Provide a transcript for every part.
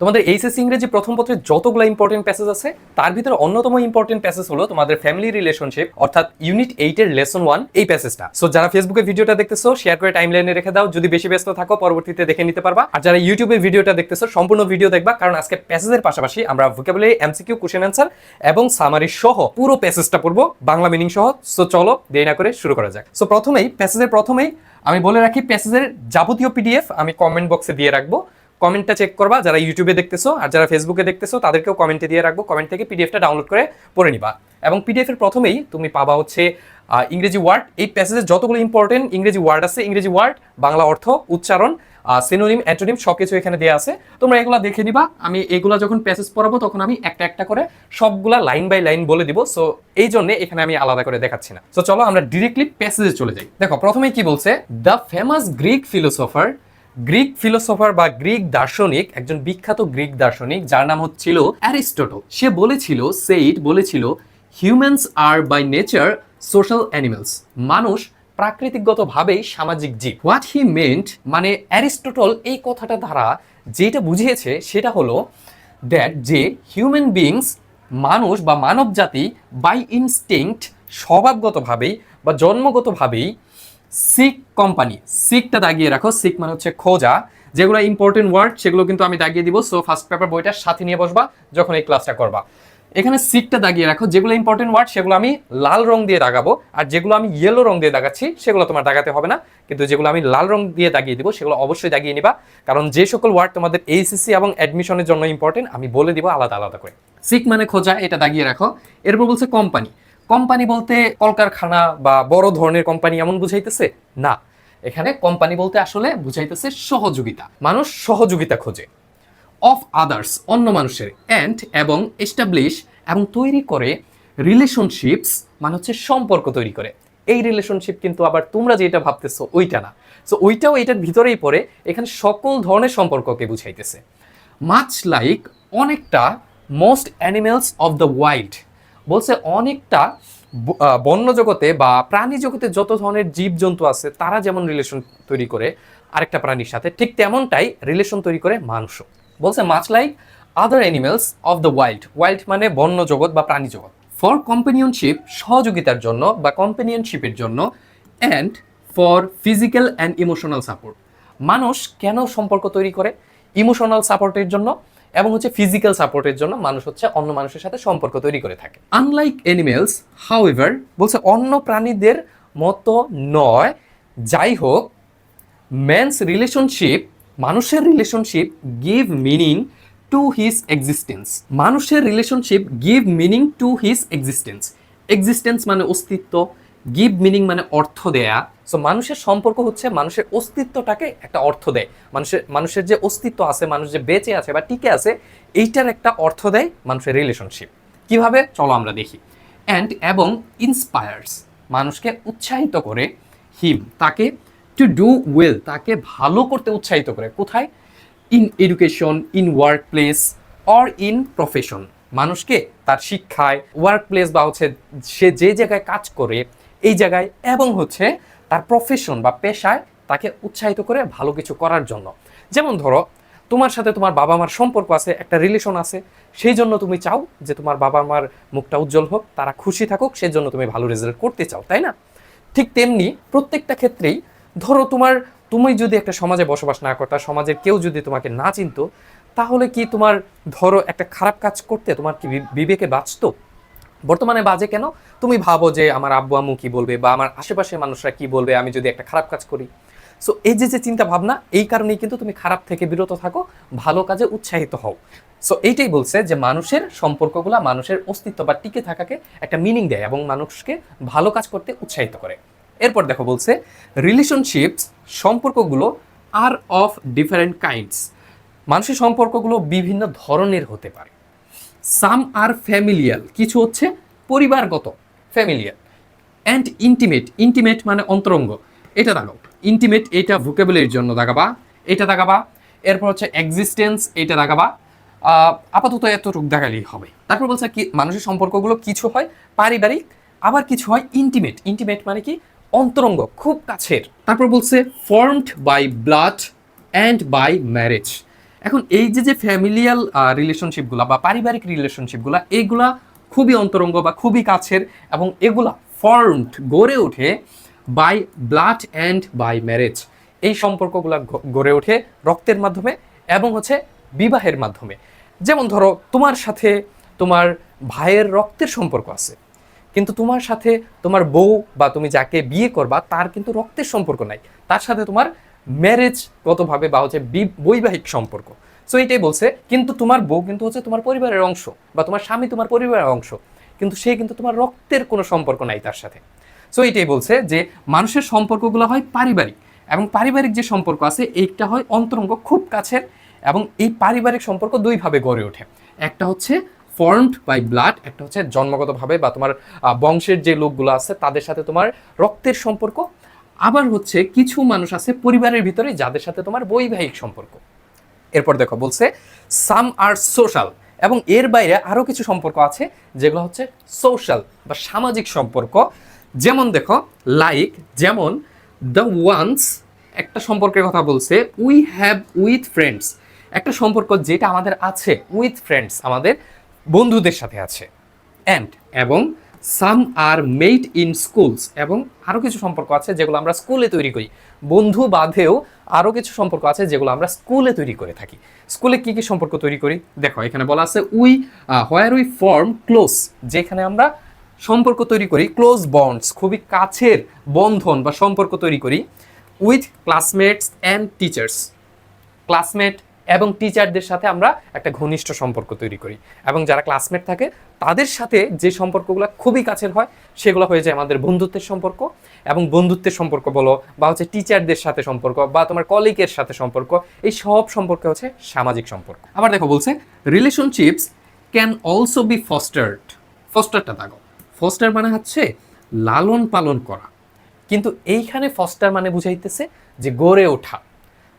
তোমাদের এইচএসসি ইংরেজি প্রথম পত্রে যতগুলো ইম্পর্টেন্ট প্যাসেজ আছে তার ভিতরে অন্যতম ইম্পর্টেন্ট প্যাসেজ হলো তোমাদের ফ্যামিলি রিলেশনশিপ অর্থাৎ ইউনিট 8 এর লেসন 1 এই প্যাসেজটা। সো যারা ফেসবুকে ভিডিওটা দেখতেছো শেয়ার করে টাইমলাইনে রেখে দাও, যদি বেশি ব্যস্ত থাকো পরবর্তীতে দেখে নিতে পারবা। আর যারা ইউটিউবে ভিডিওটা দেখতেছো সম্পূর্ণ ভিডিও দেখবা, কারণ আজকে প্যাসেজের পাশাপাশি আমরা ভোকাবুলারি, এমসিকিউ, কোশ্চেন অ্যান্সার এবং সামারি সহ পুরো প্যাসেজটা পড়বো, বাংলা মিনিং সহ। সো চলো দেরি না করে শুরু করা যাক। সো প্যাসেজের প্রথমেই আমি বলে রাখি, প্যাসেজের যাবতীয় পিডিএফ আমি কমেন্ট বক্সে দিয়ে রাখবো, কমেন্টটা চেক করবা। যারা ইউটিউবে দেখতেছো আর যারা ফেসবুকে দেখতেছো তাদেরকেও কমেন্টে দিয়ে রাখবো, কমেন্ট থেকে পিডিএফটা ডাউনলোড করে পড়ে নিবা। এবং পিডিএফের প্রথমেই তুমি পাবা হচ্ছে ইংরেজি ওয়ার্ড। এই প্যাসেজে যতগুলো ইম্পর্টেন্ট ইংরেজি ওয়ার্ড আছে, ইংরেজি ওয়ার্ড, বাংলা অর্থ, উচ্চারণ, সিনোনিম, অ্যান্টোনিম সবকিছু এখানে দেওয়া আছে, তোমরা এগুলা দেখে নিবা। আমি এগুলা যখন প্যাসেজ পড়াবো তখন আমি একটা একটা করে সবগুলা লাইন বাই লাইন বলে দিব। সো এই জন্য এখানে আমি আলাদা করে দেখাচ্ছি না। সো চলো আমরা ডিরেক্টলি প্যাসেজে চলে যাই। দেখো প্রথমেই কি বলছে, দ্য ফেমাস গ্রিক ফিলোসফার বা গ্রিক দার্শনিক, একজন বিখ্যাত গ্রিক দার্শনিক যার নাম হচ্ছিল অ্যারিস্টটল। সে বলেছিল humans are by nature social animals, মানুষ প্রাকৃতিকগতভাবেই সামাজিক জীব। হোয়াট হি মেন্ট, মানে অ্যারিস্টটল এই কথাটা দ্বারা যেটা বুঝিয়েছে সেটা হলো দ্যাট যে হিউম্যান বিংস, মানুষ বা মানব জাতি, বাই ইনস্টিংক্ট স্বভাবগতভাবেই বা জন্মগতভাবেই, সিক কোম্পানি, সিকটা দাগিয়ে রাখো, সিক মানে হচ্ছে খোঁজা। যেগুলো ইম্পর্টেন্ট ওয়ার্ড সেগুলো কিন্তু আমি দাগিয়ে দিব। সো ফার্স্ট পেপার বইটার সাথে নিয়ে বসবা যখন এই ক্লাসটা করবা। এখানে সিকটা দাগিয়ে রাখো, যেগুলো ইম্পর্টেন্ট ওয়ার্ড সেগুলো আমি লাল রং দিয়ে দাগাবো, আর যেগুলো আমি ইয়েলো রং দিয়ে দাগাচ্ছি সেগুলো তোমার দাগাতে হবে না, কিন্তু যেগুলো আমি লাল রং দিয়ে দাগিয়ে দিব সেগুলো অবশ্যই দাগিয়ে নিবা, কারণ যে সকল ওয়ার্ড তোমাদের এইচএসসি এবং অ্যাডমিশনের জন্য ইম্পর্টেন্ট আমি বলে দিব আলাদা আলাদা করে। সিক মানে খোঁজা, এটা দাগিয়ে রাখো। এরপর বলছে কোম্পানি। কোম্পানি বলতে কলকারখানা বা বড় ধরনের কোম্পানি এমন বুঝাইতেছে না, এখানে কোম্পানি বলতে আসলে বুঝাইতেছে সহযোগিতা, মানুষ সহযোগিতা খোঁজে। অফ আদার্স, অন্য মানুষের, অ্যান্ড এবং এস্টাবলিশ এবং তৈরি করে, রিলেশনশিপস মানে হচ্ছে সম্পর্ক তৈরি করে। এই রিলেশনশিপ কিন্তু আবার তোমরা যেটা ভাবতেছো ওইটা না, সো ওইটাও এটার ভিতরেই পড়ে, এখানে সকল ধরনের সম্পর্ককে বুঝাইতেছে। মাচ লাইক, অনেকটা, most animals of the wild, বলছে অনেকটা বন্য জগতে বা প্রাণী জগতে যত ধরনের জীবজন্তু আছে তারা যেমন রিলেশন তৈরি করে আরেকটা প্রাণীর সাথে, ঠিক তেমনটাই রিলেশন তৈরি করে মানুষও। বলছে much like other animals of the wild, wild মানে বন্য জগৎ বা প্রাণী জগৎ। ফর কম্পেনিয়নশিপ, সহযোগিতার জন্য বা কম্পেনিয়নশিপের জন্য। And for physical and emotional support, মানুষ কেন সম্পর্ক তৈরি করে? ইমোশনাল সাপোর্টের জন্য এবং হচ্ছে ফিজিক্যাল সাপোর্টের জন্য মানুষ হচ্ছে অন্য মানুষের সাথে সম্পর্ক তৈরি করে থাকে। আনলাইক অ্যানিমেলস হাউএভার, বলছে অন্য প্রাণীদের মতো নয়, যাই হোক, ম্যানস রিলেশনশিপ, মানুষের relationship, give meaning to his existence, মানুষের relationship give meaning to his existence, existence মানে অস্তিত্ব, গিভ মিনিং মানে অর্থ দেয়া। সো মানুষের সম্পর্ক হচ্ছে মানুষের অস্তিত্বটাকে একটা অর্থ দেয়, মানুষের যে অস্তিত্ব আছে, মানুষ যে বেঁচে আছে বা টিকে আছে, এইটার একটা অর্থ দেয় মানুষের রিলেশনশিপ। কিভাবে চলো আমরা দেখি। অ্যান্ড এবং ইন্সপায়ার্স, মানুষকে উৎসাহিত করে, হিম তাকে, টু ডু ওয়েল তাকে ভালো করতে উৎসাহিত করে। কোথায়? In education, in work place or in profession, মানুষকে তার শিক্ষায়, ওয়ার্ক প্লেস বা হচ্ছে সে যে জায়গায় কাজ করে এই জায়গায়, এবং হচ্ছে তার প্রফেশন বা পেশায় তাকে উৎসাহিত করে ভালো কিছু করার জন্য। যেমন ধরো তোমার সাথে তোমার বাবা মার সম্পর্ক আছে, একটা রিলেশন আছে, সেই জন্য তুমি চাও যে তোমার বাবা মার মুখটা উজ্জ্বল হোক, তারা খুশি থাকুক, সেই জন্য তুমি ভালো রেজাল্ট করতে চাও, তাই না? ঠিক তেমনি প্রত্যেকটা ক্ষেত্রেই ধরো তুমি যদি একটা সমাজে বসবাস না করতা, সমাজের কেউ যদি তোমাকে না চিনতো, তাহলে কি তোমার ধরো একটা খারাপ কাজ করতে তোমার কি বিবেকে বাঁচতো? বর্তমানে বাজে কেন? তুমি ভাবো যে আমার আব্বু আম্মু কি বলবে বা আমার আশেপাশের মানুষরা কি বলবে আমি যদি একটা খারাপ কাজ করি। সো এই যে চিন্তা ভাবনা, এই কারণেই কিন্তু তুমি খারাপ থেকে বিরত থাকো, ভালো কাজে উৎসাহিত হও। সো এইটাই বলছে যে মানুষের সম্পর্কগুলা মানুষের অস্তিত্ব বা টিকে থাকাকে একটা মিনিং দেয় এবং মানুষকে ভালো কাজ করতে উৎসাহিত করে। এরপর দেখো বলছে রিলেশনশিপস, সম্পর্কগুলো আর অফ ডিফারেন্ট কাইন্ডস, মানুষের সম্পর্কগুলো বিভিন্ন ধরনের হতে পারে। সাম আর ফ্যামিলিয়াল, কিছু হচ্ছে পরিবারগত, ফ্যামিলিয়াল। অ্যান্ড ইন্টিমেট, ইন্টিমেট মানে অন্তরঙ্গ, এটা দাগাও। ইন্টিমেট এটা ভোকাবুলারির জন্য দাগাবা, এটা দাগাবা। এরপর হচ্ছে এক্সিস্টেন্স, এটা দাগাবা। আপাতত এতটুকু দেখালেই হবে। তারপর বলছে কি মানুষের সম্পর্কগুলো কিছু হয় পারিবারিক, আবার কিছু হয় ইন্টিমেট। ইন্টিমেট মানে কি? অন্তরঙ্গ, খুব কাছের। তারপর বলছে formed by blood and by marriage, এখন এই যে ফ্যামিলিয়াল রিলেশনশিপগুলা বা পারিবারিক রিলেশনশিপগুলা, এইগুলা খুবই অন্তরঙ্গ বা খুবই কাছের, এবং এগুলা ফর্মড গড়ে ওঠে by blood and by marriage. এই সম্পর্কগুলো গড়ে ওঠে রক্তের মাধ্যমে এবং হচ্ছে বিবাহের মাধ্যমে। যেমন ধরো তোমার সাথে তোমার ভাইয়ের রক্তের সম্পর্ক আছে, কিন্তু তোমার সাথে তোমার বউ বা তুমি যাকে বিয়ে করবা তার কিন্তু রক্তের সম্পর্ক নাই, তার সাথে তোমার ম্যারেজগতভাবে বা হচ্ছে বৈবাহিক সম্পর্ক। সো এটাই বলছে, কিন্তু তোমার বউ কিন্তু হচ্ছে তোমার পরিবারের অংশ, বা তোমার স্বামী তোমার পরিবারের অংশ, কিন্তু সে কিন্তু তোমার রক্তের কোনো সম্পর্ক নাই তার সাথে। সো এটাই বলছে যে মানুষের সম্পর্কগুলো হয় পারিবারিক, এবং পারিবারিক যে সম্পর্ক আছে এইটা হয় অন্তরঙ্গ, খুব কাছের, এবং এই পারিবারিক সম্পর্ক দুইভাবে গড়ে ওঠে। একটা হচ্ছে ফর্মড বাই ব্লাড, একটা হচ্ছে জন্মগতভাবে বা তোমার বংশের যে লোকগুলো আছে তাদের সাথে তোমার রক্তের সম্পর্ক। আবার হচ্ছে কিছু মানুষ আছে পরিবারের ভিতরে যাদের সাথে তোমার বৈবাহিক সম্পর্ক। এরপর দেখো বলছে সাম আর সোশ্যাল, এবং এর বাইরে আরও কিছু সম্পর্ক আছে যেগুলো হচ্ছে সোশ্যাল বা সামাজিক সম্পর্ক। যেমন দেখো যেমন দ্য ওয়ান্স, একটা সম্পর্কের কথা বলছে, উই হ্যাভ উইথ ফ্রেন্ডস, একটা সম্পর্ক যেটা আমাদের আছে উইথ ফ্রেন্ডস, আমাদের বন্ধুদের সাথে আছে। এবং সাম আর মেড ইন স্কুলস, এবং আরও কিছু সম্পর্ক আছে যেগুলো আমরা স্কুলে তৈরি করি। বন্ধু বাদেও আরও কিছু সম্পর্ক আছে যেগুলো আমরা স্কুলে তৈরি করে থাকি। স্কুলে কি কি সম্পর্ক তৈরি করি দেখো, এখানে বলা আছে হোয়ার উই ফর্ম ক্লোজ, যেখানে আমরা সম্পর্ক তৈরি করি, ক্লোজ বন্ডস, খুবই কাছের বন্ধন বা সম্পর্ক তৈরি করি with classmates and teachers. Classmate এবং টিচারদের সাথে আমরা একটা ঘনিষ্ঠ সম্পর্ক তৈরি করি, এবং যারা ক্লাসমেট থাকে তাদের সাথে যে সম্পর্কগুলো খুবই কাছের হয় সেগুলো হয়ে যায় আমাদের বন্ধুত্বের সম্পর্ক। এবং বন্ধুত্বের সম্পর্ক বলো বা হচ্ছে টিচারদের সাথে সম্পর্ক বা তোমার কলিগের সাথে সম্পর্ক, এই সব সম্পর্ক হচ্ছে সামাজিক সম্পর্ক। আবার দেখো বলছে রিলেশনশিপস ক্যান অলসো বি ফস্টার্ড। ফস্টারটা দেখো, ফস্টার মানে হচ্ছে লালন পালন করা, কিন্তু এইখানে ফস্টার মানে বুঝাইতেছে যে গড়ে ওঠা।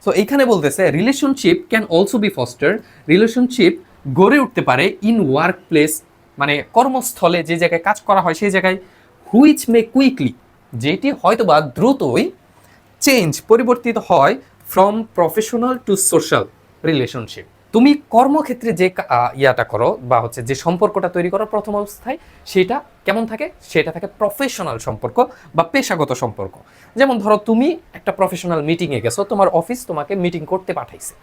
সো এইখানে বলতেছে relationship can also be foster, relationship গড়ে উঠতে পারে ইন ওয়ার্ক প্লেস, মানে কর্মস্থলে যে জায়গায় কাজ করা হয় সেই জায়গায়, হুইচ মে কুইকলি, যেটি হয়তোবা দ্রুতই পরিবর্তিত হয় from professional to social relationship. তুমি কর্মক্ষেত্রে যে ইয়াটা করো বা হচ্ছে যে সম্পর্কটা তৈরি করো প্রথম অবস্থায়, সেটা কেমন থাকে, সেটা থাকে প্রফেশনাল সম্পর্ক বা পেশাগত সম্পর্ক। যেমন ধরো তুমি একটা প্রফেশনাল মিটিংয়ে গেছো, তোমার অফিস তোমাকে মিটিং করতে পাঠাইছে,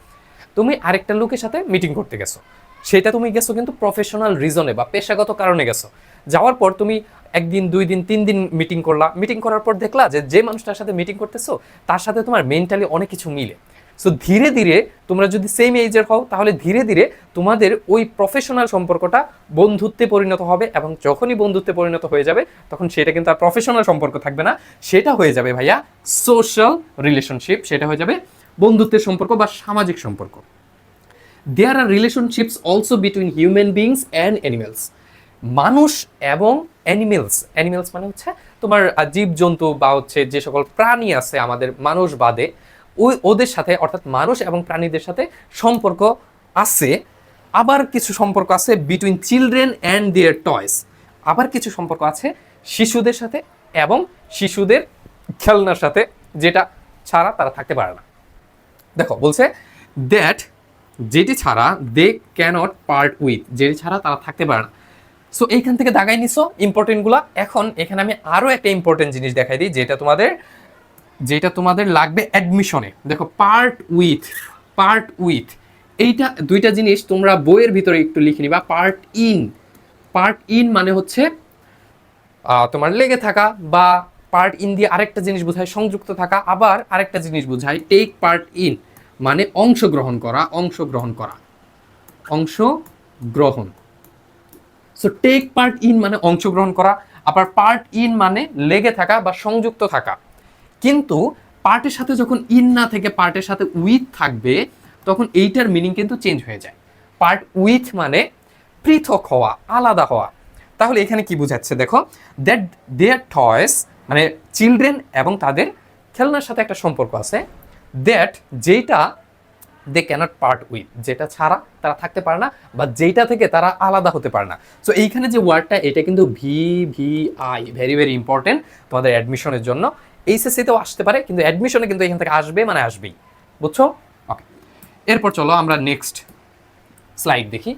তুমি আরেকটা লোকের সাথে মিটিং করতে গেছো, সেটা তুমি গেছো কিন্তু প্রফেশনাল রিজনে বা পেশাগত কারণে গেছো। যাওয়ার পর তুমি একদিন, 2 দিন, 3 দিন মিটিং করলা, মিটিং করার পর দেখলা যে মানুষটার সাথে মিটিং করতেছো তার সাথে তোমার মেন্টালি অনেক কিছু মিলে। সো ধীরে ধীরে তোমরা যদি সেম এজের হও তাহলে ধীরে ধীরে তোমাদের ওই প্রফেশনাল সম্পর্কটা বন্ধুত্বে পরিণত হবে, এবং যখনই বন্ধুত্বে পরিণত হয়ে যাবে তখন সেটা কিন্তু আর প্রফেশনাল সম্পর্ক থাকবে না, সেটা হয়ে যাবে ভাইয়া সোশ্যাল রিলেশনশিপ, সেটা হয়ে যাবে বন্ধুত্বের সম্পর্ক বা সামাজিক সম্পর্ক। There are relationships also between human beings and animals, মানুষ এবং অ্যানিমেলস মানে হচ্ছে তোমার জীবজন্তু বা হচ্ছে যে সকল প্রাণী আছে আমাদের মানুষ বাদে, ওদের সাথে, অর্থাৎ মানুষ এবং প্রাণীদের সাথে সম্পর্ক আছে। আবার কিছু সম্পর্ক আছে বিটুইন চিলড্রেন অ্যান্ড দেয়ার টয়স, আবার কিছু সম্পর্ক আছে শিশুদের সাথে এবং শিশুদের খেলনার সাথে, যেটা ছাড়া তারা থাকতে পারে না। দেখো বলছে দ্যাট, যেটি ছাড়া দে ক্যানট পার্ট উইথ, যেটি ছাড়া তারা থাকতে পারে না। সো এইখান থেকে দাগাই নিছো ইম্পর্টেন্টগুলা। এখন এখানে আমি আরও একটা ইম্পর্টেন্ট জিনিস দেখাই দিই যেটা তোমাদের লাগবে অ্যাডমিশনে। দেখো পার্ট উইথ এইটা দুইটা জিনিস তোমরা বইয়ের ভিতরে একটু লিখে নিবা। পার্ট ইন মানে হচ্ছে তোমার লেগে থাকা, বা পার্ট ইন দিয়ে আরেকটা জিনিস বোঝায় সংযুক্ত থাকা, আবার আরেকটা জিনিস বোঝায় টেক পার্ট ইন মানে অংশগ্রহণ করা। সো টেক পার্ট ইন মানে অংশগ্রহণ করা, আবার পার্ট ইন মানে লেগে থাকা বা সংযুক্ত থাকা। কিন্তু পার্টের সাথে যখন ইন না থেকে পার্টের সাথে উইথ থাকবে তখন এইটার মিনিং কিন্তু চেঞ্জ হয়ে যায়। পার্ট উইথ মানে পৃথক হওয়া, আলাদা হওয়া। তাহলে এখানে কি বোঝাচ্ছে দেখো, দ্যাট দেয়ার টয়স মানে চিলড্রেন এবং তাদের খেলনার সাথে একটা সম্পর্ক আছে, দ্যাট যেটা দে ক্যানট পার্ট উইথ, যেটা ছাড়া তারা থাকতে পারে না বা যেটা থেকে তারা আলাদা হতে পারে না। সো এইখানে যে ওয়ার্ডটা, এটা কিন্তু VVI, ভেরি ভেরি ইম্পর্টেন্ট তোমাদের অ্যাডমিশনের জন্য। এইচএসসিতেও আসতে পারে, কিন্তু অ্যাডমিশনে কিন্তু এখান থেকে আসবে মানে আসবেই, বুঝছো? ওকে, এরপর চলো আমরা নেক্সট স্লাইড দেখি।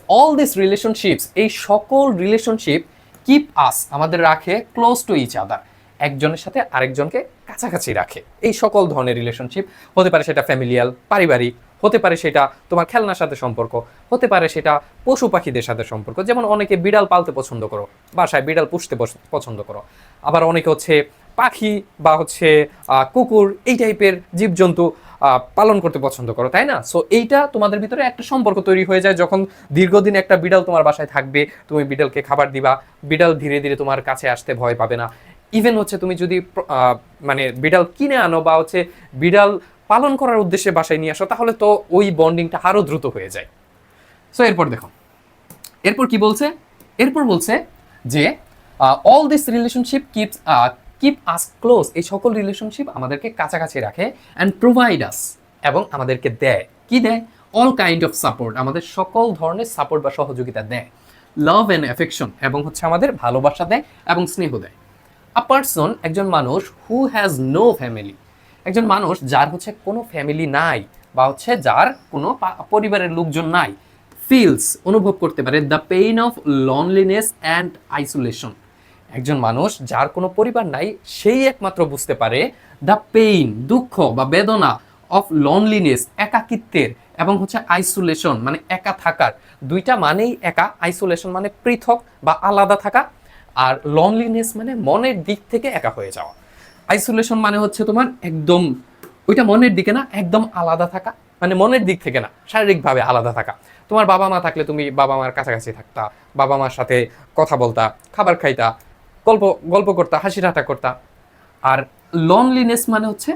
অল দিস রিলেশনশিপস, এই সকল রিলেশনশিপ কিপ আস, আমাদের রাখে ক্লোজ টু ইচ আদার, একজনের সাথে আরেকজনকে কাছাকাছি রাখে। এই সকল ধরনের রিলেশনশিপ হতে পারে সেটা ফ্যামিলিয়াল, পারিবারিক, হতে পারে সেটা তোমার খেলনার সাথে সম্পর্ক, হতে পারে সেটা পশু পাখিদের সাথে সম্পর্ক, যেমন অনেকে বিড়াল পালতে পছন্দ করো, বাসায় বিড়াল পুষতে পছন্দ করো, আবার অনেকে হচ্ছে পাখি বা হচ্ছে কুকুর এই টাইপের জীবজন্তু পালন করতে পছন্দ করো, তাই না? সো এইটা তোমাদের ভিতরে একটা সম্পর্ক তৈরি হয়ে যায় যখন দীর্ঘদিন একটা বিড়াল তোমার বাসায় থাকবে, তুমি বিড়ালকে খাবার দিবা, বিড়াল ধীরে ধীরে তোমার কাছে আসতে ভয় পাবে না। ইভেন হচ্ছে তুমি যদি মানে বিড়াল কিনে আনো বা হচ্ছে বিড়াল পালন করার উদ্দেশ্যে বাসায় নিয়ে আসো, তাহলে তো ওই বন্ডিংটা আরও দ্রুত হয়ে যায়। সো এরপর দেখো, এরপর কি বলছে? এরপর বলছে যে all this relationship keep us close, এই সকল রিলেশনশিপ আমাদেরকে কাছাকাছি রাখে, অ্যান্ড প্রোভাইড আস, এবং আমাদেরকে দেয়, কি দেয়? অল কাইন্ড অফ সাপোর্ট, আমাদের সকল ধরনের সাপোর্ট বা সহযোগিতা দেয়। লাভ অ্যান্ড অ্যাফেকশন, এবং হচ্ছে আমাদের ভালোবাসা দেয় এবং স্নেহ দেয়। আ পারসন, একজন মানুষ, হু হ্যাজ নো ফ্যামিলি, একজন মানুষ যার হচ্ছে কোনো ফ্যামিলি নাই বা হচ্ছে যার কোনো পরিবারের লোকজন নাই, ফিলস, অনুভব করতে পারে the pain of loneliness and isolation, একজন মানুষ যার কোনো পরিবার নাই সেই একমাত্র বুঝতে পারে দ্য পেইন, দুঃখ বা বেদনা, অফ লনলিনেস, একাকিত্বের, এবং হচ্ছে আইসোলেশন মানে একা থাকার। দুইটা মানেই একা, আইসোলেশন মানে পৃথক বা আলাদা থাকা, আর লনলিনেস মানে মনের দিক থেকে একা হয়ে যাওয়া। আইসোলেশন মানে হচ্ছে তোমার একদম ওইটা মনের দিকে না, একদম আলাদা থাকা, মানে মনের দিক থেকে না, শারীরিকভাবে আলাদা থাকা। তোমার বাবা মা থাকলে তুমি বাবা মার কাছাকাছি থাকতা, বাবা মার সাথে কথা বলতা, খাবার খাইতা, গল্প করতা, হাসি ঠাট্টা করতা। আর লনলিনেস মানে হচ্ছে,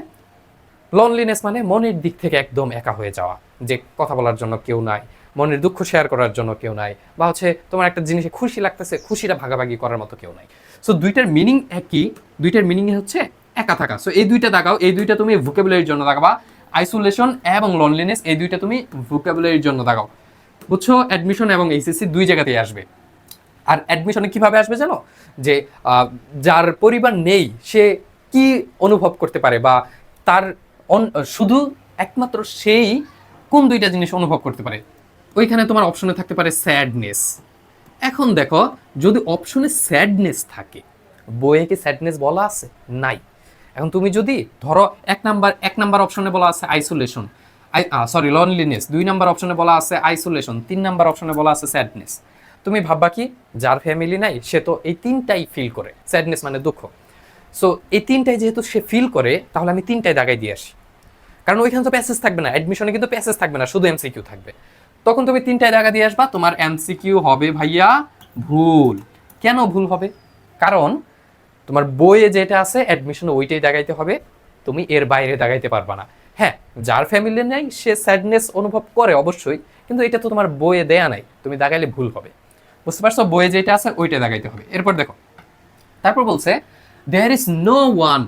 লনলিনেস মানে মনের দিক থেকে একদম একা হয়ে যাওয়া, যে কথা বলার জন্য কেউ নাই, মনের দুঃখ শেয়ার করার জন্য কেউ নাই, বা হচ্ছে তোমার একটা জিনিসে খুশি লাগতেছে, খুশিটা ভাগাভাগি করার মতো কেউ নাই। সো দুইটার মিনিং একই, দুইটার মিনিং হচ্ছে একা থাকা। সো এই দুইটা দাগাও, এই দুইটা তুমি ভোকাবুলারির জন্য দাগাবা, আইসোলেশন এবং লনলিনেস, এই দুইটা তুমি ভোকাবুলারির জন্য দাগাও, বুঝছো? অ্যাডমিশন এবং এইচএসসি দুই জায়গাতেই আসবে। আর অ্যাডমিশনে কিভাবে আসবে জানো? যে যার পরিবার নেই সে কি অনুভব করতে পারে, বা তার শুধু একমাত্র সেই কোন দুইটা জিনিস অনুভব করতে পারে, ওইখানে তোমার অপশনে থাকতে পারে স্যাডনেস। এখন দেখো, যদি অপশনে স্যাডনেস থাকে, বইয়ে কি স্যাডনেস বলা আছে? নাই। এখন তুমি যদি ধরো এক নাম্বার অপশনে বলা আছে আইসোলেশন, সরি লনলিনেস, 2 নাম্বার অপশনে বলা আছে আইসোলেশন, 3 নাম্বার অপশনে বলা আছে স্যাডনেস, তুমি ভাববা কি যার ফ্যামিলি নাই সে তো এই তিনটাই ফিল করে, স্যাডনেস মানে দুঃখ। সো এই তিনটাই যেহেতু সে ফিল করে, তাহলে আমি তিনটাই দাগাই দিয়ে আসি, কারণ ওইখানে তো প্যাসেজ থাকবে না, অ্যাডমিশনে কিন্তু প্যাসেজ থাকবে না, শুধু এমসিকিউ থাকবে। তখন তুমি তিনটায় দাগা দিয়ে আসবা, তোমার এমসিকিউ হবে ভাইয়া ভুল। কেন ভুল হবে? কারণ তোমার বইয়ে যেটা আছে অ্যাডমিশনে ওইটাই দাগাইতে হবে, তুমি এর বাইরে দাগাইতে পারবা না। হ্যাঁ, যার ফ্যামিলি নেই সে স্যাডনেস অনুভব করে অবশ্যই, কিন্তু এটা তো তোমার বইয়ে দেয়া নাই, তুমি দাগাইলে ভুল হবে, বুঝতে পারছো? বইয়ে যেটা আছে ওইটাই দাগাইতে হবে। এরপর দেখো, তারপর বলছে there is no one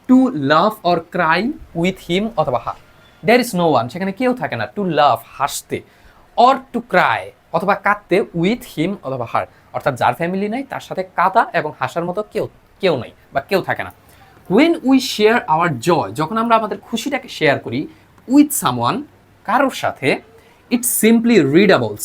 to love or cry with him অথবা হার। দেয়ার ইজ নো ওয়ান, সেখানে কেউ থাকে না, টু লাভ হাসতে, অর টু ক্রাই অথবা কাঁদতে, উইথ হিম অথবা হার, অর্থাৎ যার ফ্যামিলি নাই তার সাথে কাঁদা এবং হাসার মতো কেউ নাই বা কেউ থাকে না। when we share our joy, যখন আমরা আমাদের খুশিটাকে শেয়ার করি with someone, কারোর সাথে, it simply readables,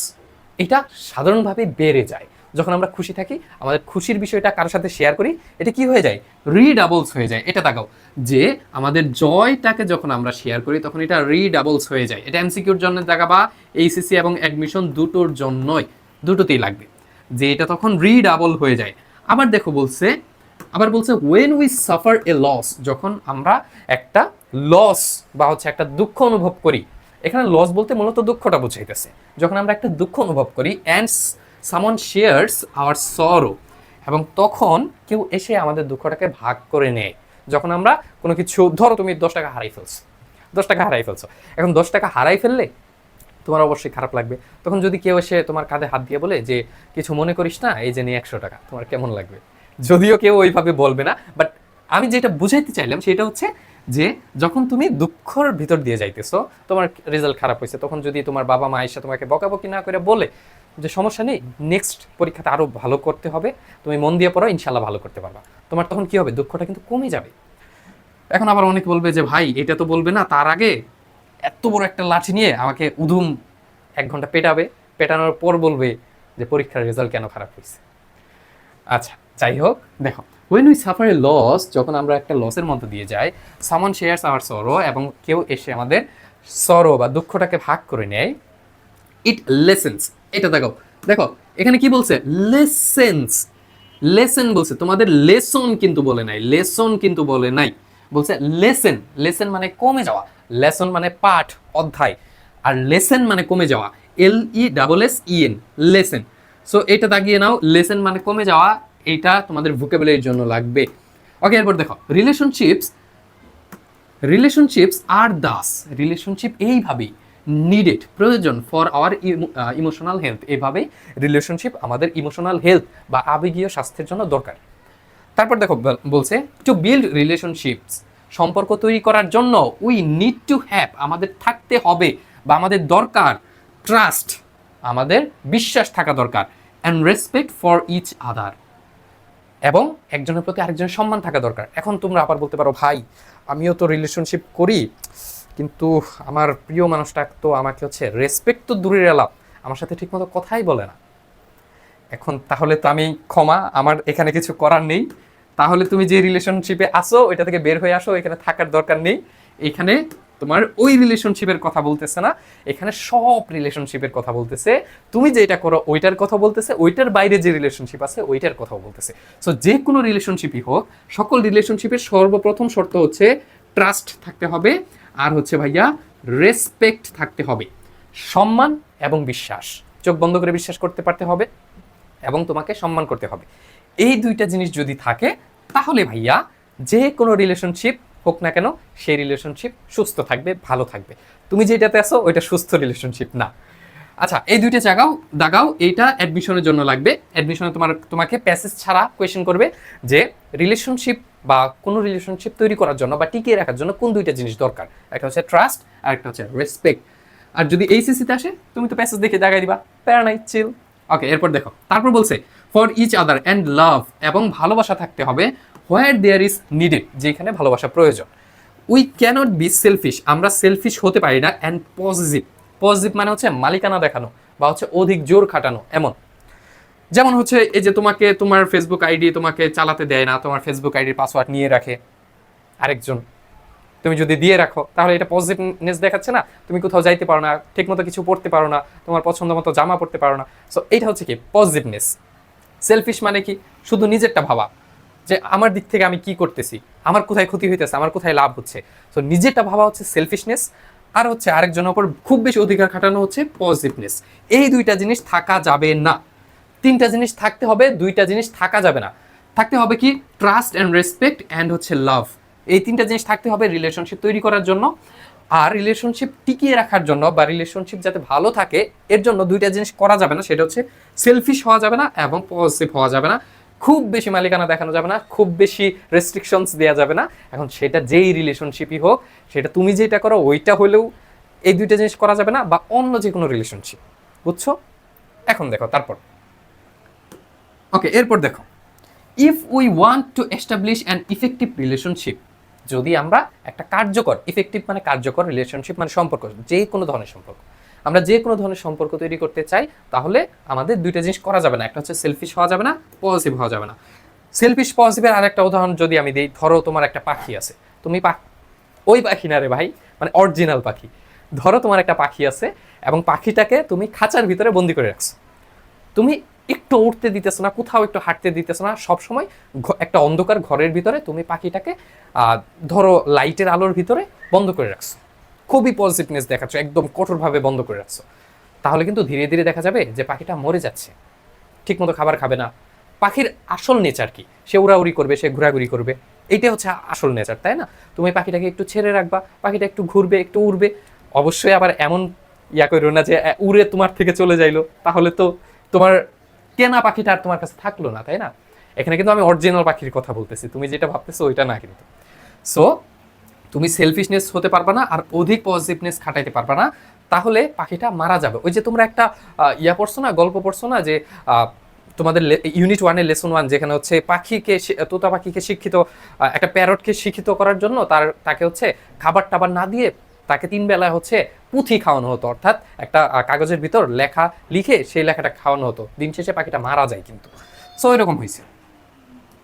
এটা সাধারণভাবে বেড়ে যায়। যখন আমরা খুশি থাকি, আমাদের খুশির বিষয়টা কারোর সাথে শেয়ার করি, এটা কি হয়ে যায়? রিডাবলস হয়ে যায়। এটা তাকাও যে আমাদের জয়টাকে যখন আমরা শেয়ার করি তখন এটা রিডাবলস হয়ে যায়। এটা এমসিকিউর জন্য দেখাবা, এইচএসসি এবং অ্যাডমিশন দুটোর জন্যই, দুটোতেই লাগবে, যে এটা তখন রিডাবল হয়ে যায়। আবার দেখো বলছে, when we suffer a loss, যখন আমরা একটা লস বা হচ্ছে একটা দুঃখ অনুভব করি, এখানে লস বলতে মূলত দুঃখটা বোঝাইতেছে। যখন আমরা একটা দুঃখ অনুভব করি, and someone shares our sorrow, এবং তখন কেউ এসে আমাদের দুঃখটাকে ভাগ করে নেয়। যখন আমরা কোনো কিছু, ধরো তুমি 10 টাকা হারাই ফেলছো, এখন 10 টাকা হারাই ফেললে তোমার অবশ্যই খারাপ লাগবে। তখন যদি কেউ এসে তোমার কাঁধে হাত দিয়ে বলে যে কিছু মনে করিস না, এই যে নিয়ে 100 টাকা, তোমার কেমন লাগবে? যদিও কেউ ওইভাবে বলবে না, বাট আমি যেটা বুঝাইতে চাইলাম সেটা হচ্ছে যে যখন তুমি দুঃখর ভিতর দিয়ে যাইতেছো, তোমার রেজাল্ট খারাপ হয়েছে, তখন যদি তোমার বাবা মা এসে তোমাকে বকাবকি না করে বলে যে সমস্যা নেই, নেক্সট পরীক্ষাতে আরও ভালো করতে হবে, তুমি মন দিয়ে পড়ো, ইনশাল্লাহ ভালো করতে পারবা, তোমার তখন কি হবে? দুঃখটা কিন্তু কমে যাবে। এখন আবার অনেকে বলবে যে ভাই এটা তো বলবে না, তার আগে এত বড় একটা লাঠি নিয়ে আমাকে উদুম 1 ঘন্টা পেটানোর পর বলবে যে পরীক্ষার রেজাল্ট কেন খারাপ হয়েছে। আচ্ছা, যাই হোক, দেখো, when we suffer a loss, যখন আমরা একটা লসের মধ্যে দিয়ে যাই, someone shares our sorrow, এবং কেউ এসে আমাদের সরো বা দুঃখটাকে ভাগ করে নেয়, it lessens, এটা দেখো দেখো এখানে কি বলছে, lessens, লেসন বলছে, তোমাদের লেসন কিন্তু বলে নাই, লেসন কিন্তু বলে নাই, বলছে লেসেন। লেসন মানে কমে যাওয়া, লেসন মানে পাঠ, অধ্যায়, আর লেসেন মানে কমে যাওয়া, LESSEN, লেসেন। সো এটা দাগিয়ে নাও, লেসেন মানে কমে যাওয়া, এইটা তোমাদের ভোকাবুলারির জন্য লাগবে। ওকে, এরপর দেখো, রিলেশনশিপস আর দাস, রিলেশনশিপ এইভাবেই নিডেড, প্রয়োজন, ফর আওয়ার ইমোশনাল হেলথ, এইভাবে রিলেশনশিপ আমাদের ইমোশনাল হেলথ বা আবেগীয় স্বাস্থ্যের জন্য দরকার। তারপর দেখো বলছে টু বিল্ড রিলেশনশিপস, সম্পর্ক তৈরি করার জন্য উই নিড টু হ্যাভ, আমাদের থাকতে হবে বা আমাদের দরকার, ট্রাস্ট, আমাদের বিশ্বাস থাকা দরকার, and respect for each other, এবং একজনের প্রতি আরেকজনের সম্মান থাকা দরকার। এখন তোমরা আবার বলতে পারো, ভাই আমিও তো রিলেশনশিপ করি, কিন্তু আমার প্রিয় মানুষটা তো আমাকে রেসপেক্ট তো দূরের এলাপ, আমার সাথে ঠিকমতো কথাই বলে না। এখন তাহলে তো আমি ক্ষমা, আমার এখানে কিছু করার নেই। তাহলে তুমি যে রিলেশনশিপে আসো ওইটা থেকে বের হয়ে আসো, এখানে থাকার দরকার নেই। এখানে তোমার ওই রিলেশনশিপের কথা বলতেছে না, এখানে সব রিলেশনশিপের কথা বলতেছে। তুমি যেটা করো ওইটার কথা বলতেছে, ওইটার বাইরে যে রিলেশনশিপ আছে ওইটার কথা বলতেছে। সো যে কোনো রিলেশনশিপই হোক, সকল রিলেশনশিপের সর্বপ্রথম শর্ত হচ্ছে ট্রাস্ট থাকতে হবে, আর ভাইয়া রেসপেক্ট থাকতে হবে, সম্মান এবং বিশ্বাস। চোখ বন্ধ করে বিশ্বাস করতে পারতে হবে এবং তোমাকে সম্মান করতে হবে। এই দুইটা জিনিস যদি থাকে, তাহলে ভাইয়া যে কোনো রিলেশনশিপ হোক না কেন, সেই রিলেশনশিপ সুস্থ থাকবে, ভালো থাকবে। তুমি যেটাতে আছো ওইটা সুস্থ রিলেশনশিপ না। আচ্ছা, এই দুইটা দাগাও, এইটা অ্যাডমিশনের জন্য লাগবে। অ্যাডমিশনে তোমাকে প্যাসেজ ছাড়া কোয়েশ্চেন করবে যে রিলেশনশিপ বা কোনো রিলেশনশিপ তৈরি করার জন্য বা টিকিয়ে রাখার জন্য কোন দুইটা জিনিস দরকার, একটা হচ্ছে ট্রাস্ট আর একটা হচ্ছে রেসপেক্ট। আর যদি এইচএসসিতে আসে, তুমি তো প্যাসেজ দেখে দাগাই দিবা, প্যারা নাই, চিল। ওকে, এরপর দেখো, তারপর বলছে for each other and love, এবং ভালোবাসা থাকতে হবে হোয়ার দেয়ার ইজ নিডেড, যেখানে ভালোবাসা প্রয়োজন। উই ক্যানট বি সেলফিশ, আমরা সেলফিশ হতে পারি না, অ্যান্ড পজিটিভ মানে মালিকানা দেখানো বা অধিক জোর খাটানো। এমন যেমন এই যে তোমাকে তোমার ফেসবুক আইডি তোমাকে চালাতে দেয় না, তোমার ফেসবুক আইডির পাসওয়ার্ড নিয়ে রাখে আরেকজন, তুমি যদি দিয়ে রাখো তাহলে এটা পজিটিভনেস দেখাচ্ছে না, তুমি কোথাও যাইতে পারো না, ঠিকমতো কিছু পড়তে পারো না, তোমার পছন্দ মতো জামা পড়তে পারো না। সো এইটা কি পজিটিভনেস। সেলফিশ মানে কি, শুধু নিজেরটা ভাবা, যে আমার দিক থেকে আমি কি করতেছি, আমার কোথায় ক্ষতি হইতেছে, আমার কোথায় লাভ হচ্ছে। সো নিজেরটা ভাবা সেলফিশনেস, আর আরেকজনের উপর খুব বেশি অধিকার খাটানো পজিটিভনেস। এই দুইটা জিনিস থাকা যাবে না। তিনটা জিনিস থাকতে হবে, দুইটা জিনিস থাকা যাবে না। থাকতে হবে কি, trust and respect and love. এই তিনটা জিনিস থাকতে হবে রিলেশনশিপ তৈরি করার জন্য। আর রিলেশনশিপ টিকিয়ে রাখার জন্য বা রিলেশনশিপ যাতে ভালো থাকে, এর জন্য দুইটা জিনিস করা যাবে না, সেটা সেলফিশ হওয়া যাবে না এবং পজিটিভ হওয়া যাবে না। খুব বেশি মালিকানা দেখানো যাবে না, খুব বেশি রেস্ট্রিকশনস দেওয়া যাবে না। এখন সেটা যেই রিলেশনশিপই হোক, সেটা তুমি যেটা করো ওইটা হলেও এই দুইটা জিনিস করা যাবে না, বা অন্য যে কোনো রিলেশনশিপ, বুঝছো? এখন দেখো তারপর, ওকে, এরপর দেখো, if we want to establish an effective relationship, যদি আমরা একটা কার্যকর, ইফেক্টিভ মানে কার্যকর, রিলেশনশিপ মানে সম্পর্ক, যে কোনো ধরনের সম্পর্ক, আমরা যে কোনো ধরনের সম্পর্ক তৈরি করতে চাই, তাহলে আমাদের দুইটা জিনিস করা যাবে না। একটা সেলফিশ হওয়া যাবে না, পজিটিভ হওয়া যাবে না। সেলফিশ পজিটিভের আরেকটা উদাহরণ যদি আমি দিই, ধরো তোমার একটা পাখি আছে, তুমি ওই পাখি না রে ভাই, মানে অরিজিনাল পাখি। ধরো তোমার একটা পাখি আছে এবং পাখিটাকে তুমি খাঁচার ভিতরে বন্দি করে রাখছো, তুমি একটু উঠতে দিতেছো না, কোথাও একটু হাঁটতে দিতেছো না, সবসময় একটা অন্ধকার ঘরের ভিতরে তুমি পাখিটাকে ধরো লাইটের আলোর ভিতরে বন্ধ করে রাখছো, খুবই পজিটিভনেস দেখাচ্ছ, একদম কঠোরভাবে বন্ধ করে রাখছো। তাহলে কিন্তু ধীরে ধীরে দেখা যাবে যে পাখিটা মরে যাচ্ছে, ঠিকমতো খাবার খাবে না। পাখির আসল নেচার কি, সে উড়াউড়ি করবে, সে ঘোরাঘুরি করবে, এইটাই আসল নেচার, তাই না? তুমি পাখিটাকে একটু ছেড়ে রাখবা, পাখিটা একটু ঘুরবে, একটু উড়বে। অবশ্যই আবার এমন করো না যে উড়ে তোমার থেকে চলে যাইলো, তাহলে তো তোমার কেনা পাখিটা আর তোমার কাছে থাকলো না, তাই না? এখানে কিন্তু আমি অরিজিনাল পাখির কথা বলতেছি, তুমি যেটা ভাবতেছো ওইটা না কিন্তু। সো তুমি সেলফিশনেস হতে পারবা না আর অধিক পজিটিভনেস খাটাইতে পারবা না, তাহলে পাখিটা মারা যাবে। ওই যে তোমরা একটা পড়ছো না, গল্প পড়ছো না, যে তোমাদের ইউনিট 1-এর লেসন 1, যেখানে পাখিকে, তোতা পাখিকে শিক্ষিত, একটা প্যারটকে শিক্ষিত করার জন্য তাকে খাবার টাবার না দিয়ে তাকে 3 বেলা হচ্ছে পুঁথি খাওয়ানো হতো, অর্থাৎ একটা কাগজের ভিতর লেখা লিখে সেই লেখাটা খাওয়ানো হতো। দিন শেষে পাখিটা মারা যায় কিন্তু। সো এরকম হয়েছে।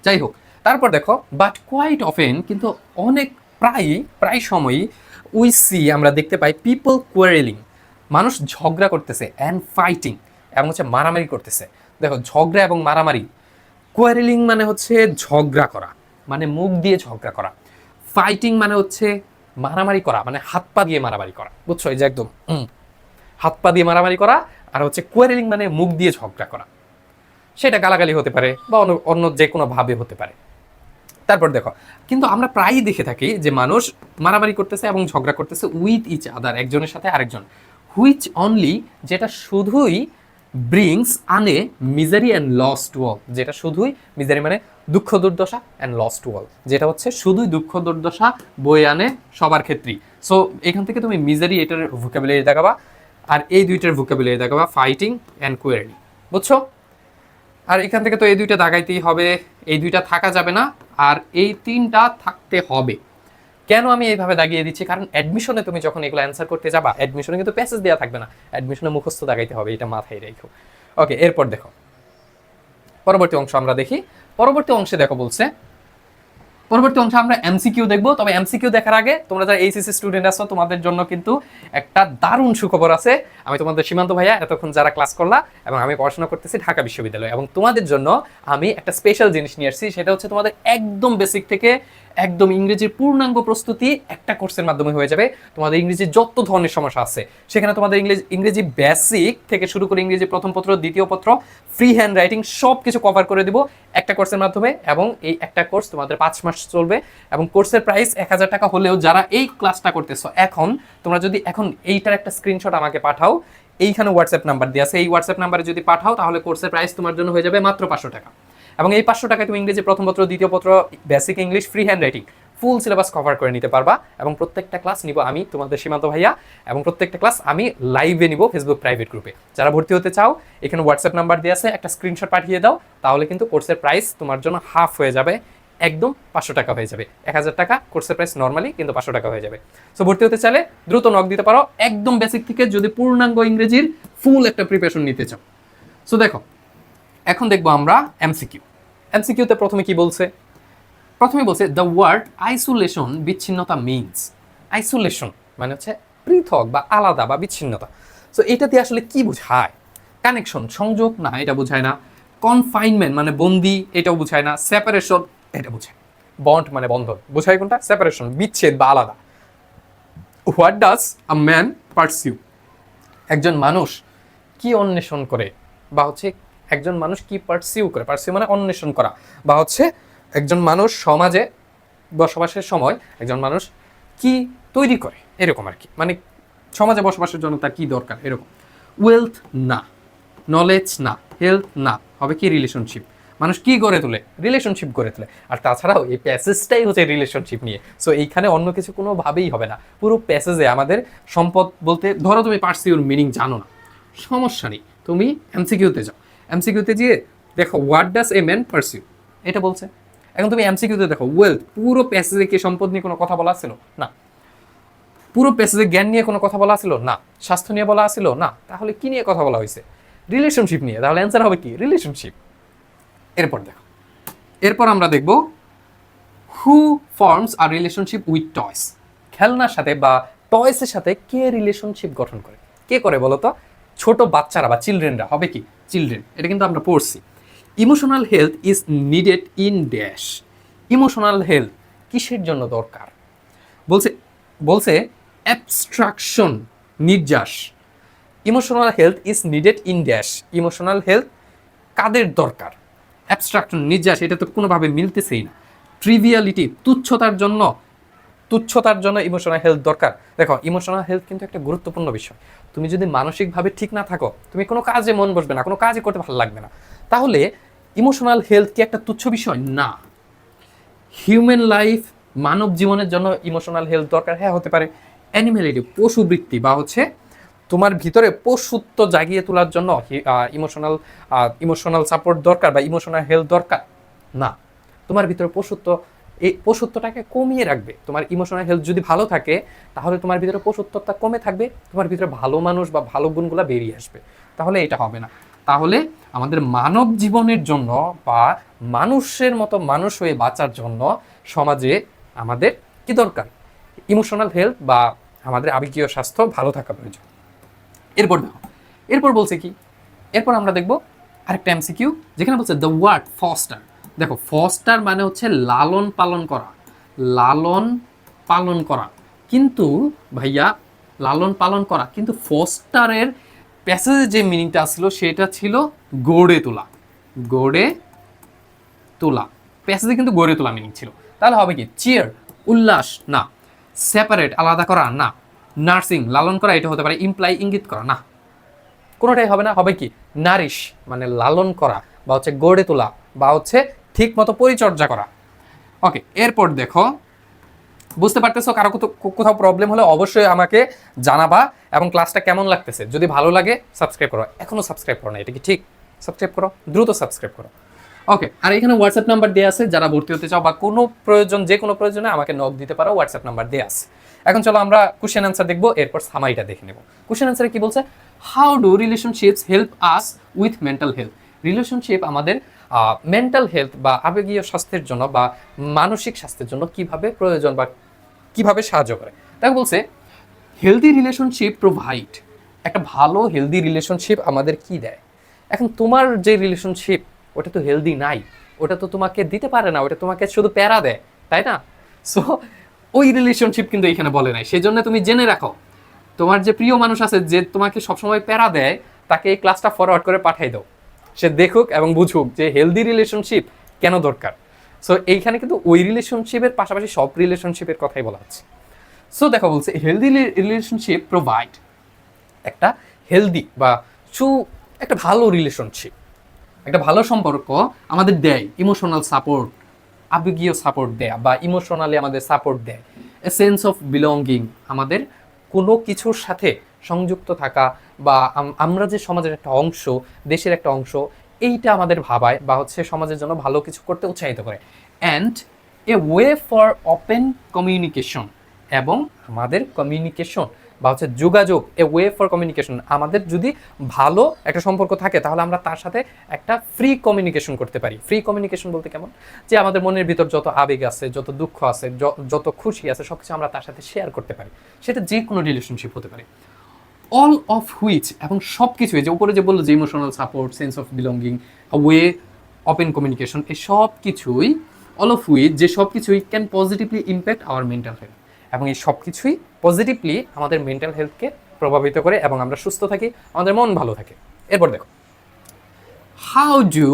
যাই হোক, তারপর দেখো বাট কোয়াইট অফেন, কিন্তু অনেক প্রায় সময়ই উই সি, আমরা দেখতে পাই পিপল কোয়ারেলিং, মানুষ ঝগড়া করতেছে, অ্যান্ড ফাইটিং, এবং হচ্ছে মারামারি করতেছে। দেখো ঝগড়া এবং মারামারি, কোয়ারেলিং মানে হচ্ছে ঝগড়া করা, মানে মুখ দিয়ে ঝগড়া করা। ফাইটিং মানে হচ্ছে মারামারি করা, মানে হাত পা দিয়ে মারামারি করা, বুঝছো? এই যে একদম হাত পা দিয়ে মারামারি করা। আর হচ্ছে কোয়ারেলিং মানে মুখ দিয়ে ঝগড়া করা, সেটা গালাগালি হতে পারে বা অন্য যে কোনো ভাবে হতে পারে। তারপর দেখো, কিন্তু আমরা প্রায়ই দেখে থাকি যে মানুষ মারামারি করতেছে এবং ঝগড়া করতেছে উইথ ইচ আদার, একজনের সাথে আরেকজন, হুইচ অনলি, যেটা শুধুই ব্রিংস আনে misery and loss to all, যেটা শুধুই মিজারি মানে দুঃখ দুর্দশা, অ্যান্ড লস টু অল, যেটা হচ্ছে শুধুই দুঃখ দুর্দশা বয়ে আনে সবার ক্ষেত্রেই। সো এখান থেকে তুমি মিজারি এটার ভোকাবুলারি দেখাবা, আর এই দুইটার ভোকাবুলারি দেখাবা, ফাইটিং অ্যান্ড কোয়ারেলিং, বুঝছো? আর এখান থেকে তো এই দুইটা দাগাইতেই হবে, এই দুইটা থাকা যাবে না, আর এই 3টা থাকতে হবে। কেন আমি এইভাবে দাগিয়ে দিচ্ছি? কারণ অ্যাডমিশনে তুমি যখন এগুলো অ্যান্সার করতে যাবা, অ্যাডমিশনে কিন্তু প্যাসেজ দেওয়া থাকবে না, অ্যাডমিশনে মুখস্থ দাগাইতে হবে, এটা মাথায় রেখো। ওকে, এরপর দেখো পরবর্তী অংশ আমরা দেখি। পরবর্তী অংশে দেখো বলছে, পরবর্তী অংশে আমরা এমসিকিউ দেখবো। তবে এমসিকিউ দেখার আগে তোমরা যারা এইচএসসি স্টুডেন্ট আছো, তোমাদের জন্য কিন্তু একটা দারুণ সুখবর আছে। আমি তোমাদের সীমান্ত ভাইয়া, এতক্ষণ যারা ক্লাস করলা, এবং আমি পড়াশোনা করতেছি ঢাকা বিশ্ববিদ্যালয়ে, এবং তোমাদের জন্য আমি একটা স্পেশাল জিনিস নিয়ে আসছি। সেটা হচ্ছে তোমাদের একদম বেসিক থেকে একদম ইংরেজির পূর্ণাঙ্গ প্রস্তুতি একটা কোর্সের মাধ্যমে হয়ে যাবে। তোমাদের ইংরেজির যত ধরনের সমস্যা আছে সেখানে তোমাদের ইংরেজি বেসিক থেকে শুরু করে ইংরেজি প্রথম পত্র, দ্বিতীয় পত্র, ফ্রি হ্যান্ড রাইটিং সব কিছু কভার করে দিব একটা কোর্সের মাধ্যমে। এবং এই একটা কোর্স তোমাদের 5 মাস চলবে, এবং কোর্সের প্রাইস 1000 টাকা হলেও যারা এই ক্লাসটা করতেছো এখন, তোমরা যদি এখন এইটার একটা স্ক্রিনশট আমাকে পাঠাও, এইখানে হোয়াটসঅ্যাপ নাম্বার দেওয়া আছে, এই হোয়াটসঅ্যাপ নাম্বারে যদি পাঠাও, তাহলে কোর্সের প্রাইস তোমার জন্য হয়ে যাবে মাত্র 500 টাকা। এবং এই 500 টাকায় তুমি ইংরেজি প্রথম পত্র, দ্বিতীয় পত্র, basic English, free hand writing full syllabus cover করে নিতে পারবা। এবং প্রত্যেকটা ক্লাস নিব আমি, তোমাদের সীমান্ত ভাইয়া, এবং প্রত্যেকটা ক্লাস আমি লাইভে নিব ফেসবুক প্রাইভেট গ্রুপে। যারা ভর্তি হতে চাও, এখানে হোয়াটসঅ্যাপ নাম্বার দেওয়া আছে, একটা স্ক্রিনশট পাঠিয়ে দাও, তাহলে কিন্তু কোর্সের প্রাইস তোমার জন্য হাফ হয়ে যাবে, একদম 500 টাকা হয়ে যাবে। 1000 টাকা কোর্সের প্রাইস নর্মালি, কিন্তু 500 টাকা হয়ে যাবে। সো ভর্তি হতে চাইলে দ্রুত নক দিতে পারো, একদম বেসিক থেকে যদি পূর্ণাঙ্গ ইংরেজির ফুল একটা প্রিপারেশন নিতে চাও। সো দেখো, এখন দেখবো আমরা এমসিকিউ। এমসিকিউতে প্রথমে কি বলছে? প্রথমে বলছে দ্য ওয়ার্ড আইসোলেশন, বিচ্ছিন্নতা মিনস। আইসোলেশন মানে হচ্ছে পৃথক বা আলাদা বা বিচ্ছিন্নতা। সো এটা দিয়ে আসলে কি বোঝায়? কানেকশন, সংযোগ, না এটা বোঝায় না। কনফাইনমেন্ট মানে বন্দি, এটাও বোঝায় না। সেপারেশন, এটা বোঝায়। বন্ড মানে বন্ধন, বোঝায় কোনটা? সেপারেশন, বিচ্ছেদ বা আলাদা। What does a man pursue, একজন মানুষ কি অন্বেষণ করে, বা হচ্ছে একজন মানুষ কি পারসিউ করে। পারসিউ মানে অন্বেষণ করা, বা হচ্ছে একজন মানুষ সমাজে বসবাসের সময় একজন মানুষ কি তৈরি করে, এরকম আর কি, মানে সমাজে বসবাসের জন্য তার কি দরকার, এরকম। ওয়েলথ না, নলেজ না, হেলথ না, হবে কি? রিলেশনশিপ। মানুষ কি গড়ে তোলে? রিলেশনশিপ গড়ে তোলে। আর তাছাড়াও এই প্যাসেজটাই হচ্ছে রিলেশনশিপ নিয়ে। সো এইখানে অন্য কিছু কোনোভাবেই হবে না। পুরো প্যাসেজে আমাদের সম্পদ বলতে, ধরো তুমি পারসিউর মিনিং জানো না, সমস্যা নেই, তুমি এমসিকিউতে যাও। এমসিকিউতে গিয়ে দেখো what does a man pursue, এটা বলছে। এখন তুমি এমসিকিউতে দেখো ওয়েলথ, পুরো প্যাসেজে কি সম্পদ নিয়ে কোনো কথা বলা ছিল? না। পুরো প্যাসেজে জ্ঞান নিয়ে কোনো কথা বলা ছিল? না। স্বাস্থ্য নিয়ে বলা ছিল? না। তাহলে কি নিয়ে কথা বলা হয়েছে? রিলেশনশিপ নিয়ে। তাহলে অ্যান্সার হবে কি? রিলেশনশিপ। এরপর দেখো, এরপর আমরা দেখব হু ফর্মস আর রিলেশনশিপ উইথ টয়স, খেলনার সাথে বা টয়সের সাথে কে রিলেশনশিপ গঠন করে? কে করে বলো তো? ছোট বাচ্চারা বা চিলড্রেনরা, হবে কি? চিলড্রেন। এটা কিন্তু আমরা পড়ছি। Emotional health is needed in dash, emotional health কিসের জন্য দরকার? বলছে অ্যাবস্ট্রাকশন, নির্যাস। Emotional health is needed in dash, emotional health কাদের দরকার? অ্যাবস্ট্রাকশন, নির্যাস, এটা তো কোনোভাবে মিলতেছেই না। ট্রিভিয়ালিটি, তুচ্ছতার জন্য ইমোশনাল হেলথ দরকার। দেখো, ইমোশনাল হেলথ কিন্তু একটা গুরুত্বপূর্ণ বিষয়। তুমি যদি মানসিকভাবে ঠিক না থাকো, তুমি কোনো কাজে মন বসবে না, কোনো কাজই করতে ভালো লাগবে না। তাহলে ইমোশনাল হেলথ কি একটা তুচ্ছ বিষয়? না। হিউম্যান লাইফ, মানব জীবনের জন্য ইমোশনাল হেলথ দরকার, হ্যাঁ হতে পারে। অ্যানিম্যালিটি, পশুবৃত্তি, বা হচ্ছে তোমার ভিতরে পশুত্ব জাগিয়ে তোলার জন্য ইমোশনাল সাপোর্ট দরকার বা ইমোশনাল হেলথ দরকার? না। তোমার ভিতরে পশুত্ব এই পশুত্বটাকে কমিয়ে রাখবে। তোমার ইমোশনাল হেলথ যদি ভালো থাকে তাহলে তোমার ভিতরে পশুত্বটা কমে থাকবে, তোমার ভিতরে ভালো মানুষ বা ভালো গুণগুলো বেরিয়ে আসবে। তাহলে এটা হবে না। তাহলে আমাদের মানব জীবনের জন্য বা মানুষের মতো মানুষ হয়ে বাঁচার জন্য সমাজে আমাদের কি দরকার? ইমোশনাল হেলথ বা আমাদের আবেগীয় স্বাস্থ্য ভালো থাকা প্রয়োজন। এরপর দেখো, এরপর বলছে কি, এরপর আমরা দেখব আরেকটা এমসিকিউ যেখানে বলছে দ্য ওয়ার্ড ফস্টার। দেখো ফস্টার মানে হচ্ছে লালন পালন করা, লালন পালন করা। কিন্তু ভাইয়া লালন পালন করা, কিন্তু ফস্টারের প্যাসেজে যে মিনিংটা আসলো সেটা ছিল গড়ে তোলা, গড়ে তোলা। প্যাসেজে কিন্তু গড়ে তোলা মিনিং ছিল। তাহলে হবে কি? চিয়ার উল্লাস না, সেপারেট আলাদা করা না, নার্সিং লালন করা এটা হতে পারে ইমপ্লাই ইঙ্গিত করা না, কোনোটাই হবে না। হবে কি? নারিশ মানে লালন করা বা হচ্ছে গড়ে তোলা বা হচ্ছে ঠিক মতো পরিচর্যা করা। ওকে, এরপর দেখো, বুঝতে পারতেছো? কারো কোথাও প্রবলেম হলে অবশ্যই আমাকে জানাবা। এবং ক্লাসটা কেমন লাগতেছে যদি ভালো লাগে সাবস্ক্রাইব করো। এখনো সাবস্ক্রাইব করো না, এটা কি ঠিক? সাবস্ক্রাইব করো, দ্রুত সাবস্ক্রাইব করো। ওকে, আর এখানে হোয়াটসঅ্যাপ নাম্বার দেওয়া আছে, যারা ভর্তি হতে চাও বা কোনো প্রয়োজন, যে কোনো প্রয়োজনে আমাকে নক দিতে পারো, হোয়াটসঅ্যাপ নাম্বার দেওয়া আছে। এখন চলো আমরা কোশ্চেন আনসার দেখবো, এরপর সামারিটা দেখে নেব। কোশ্চেন আনসারে কি বলছে? How do relationships help us with mental health? Relationship আমাদের মেন্টাল হেলথ বা আবেগীয় স্বাস্থ্যের জন্য বা মানসিক স্বাস্থ্যের জন্য কিভাবে প্রয়োজন বা কিভাবে সাহায্য করে। তাই বলছে হেলদি রিলেশনশিপ প্রোভাইড, একটা ভালো হেলদি রিলেশনশিপ আমাদের কি দেয়। এখন তোমার যে রিলেশনশিপ ওটা তো হেলদি নাই, ওটা তো তোমাকে দিতে পারে না, ওটা তোমাকে শুধু প্যারা দেয়, তাই না? সো ওই রিলেশনশিপ কিন্তু এখানে বলে নাই। সেই জন্য তুমি জেনে রাখো, তোমার যে প্রিয় মানুষ আছে যে তোমাকে সবসময় প্যারা দেয়, তাকে এই ক্লাসটা ফরওয়ার্ড করে পাঠিয়ে দাও, সে দেখুক এবং বুঝুক যে হেলদি রিলেশনশিপ কেন দরকার। সো এইখানে কিন্তু ওই রিলেশনশিপের পাশাপাশি সব রিলেশনশিপের কথাই বলা হচ্ছে। সো দেখো বলছে হেলদি রিলেশনশিপ প্রোভাইড, একটা হেলদি বা একটা ভালো রিলেশনশিপ, একটা ভালো সম্পর্ক আমাদের দেয় ইমোশনাল সাপোর্ট, আবেগীয় সাপোর্ট দেয় বা ইমোশনালি আমাদের সাপোর্ট দেয়। এ সেন্স অফ বিলঙ্গিং, আমাদের কোনো কিছুর সাথে সংযুক্ত থাকা বা আমরা যে সমাজের একটা অংশ, দেশের একটা অংশ, এইটা আমাদের ভাবায় বা হচ্ছে সমাজের জন্য ভালো কিছু করতে উৎসাহিত করে। And a way for open communication, এবং আমাদের কমিউনিকেশন বা হচ্ছে যোগাযোগ, এ ওয়ে ফর কমিউনিকেশন, আমাদের যদি ভালো একটা সম্পর্ক থাকে তাহলে আমরা তার সাথে একটা ফ্রি কমিউনিকেশন করতে পারি। ফ্রি কমিউনিকেশন বলতে কেমন? যে আমাদের মনের ভিতর যত আবেগ আছে, যত দুঃখ আছে, যত খুশি আছে, সব কিছু আমরা তার সাথে শেয়ার করতে পারি। সেটা যে কোনো রিলেশনশিপ হতে পারে। অল অফ হুইচ, এবং সব কিছুই যে উপরে যে বললো যে emotional support, sense of belonging, way open communication, এই সব কিছুই, অল অফ হুইচ, যে সব কিছুই can positively impact hour mental health, এবং এই সব কিছুই পজিটিভলি আমাদের মেন্টাল হেলথকে প্রভাবিত করে এবং আমরা সুস্থ থাকি, আমাদের মন ভালো থাকে। এরপর দেখো, how do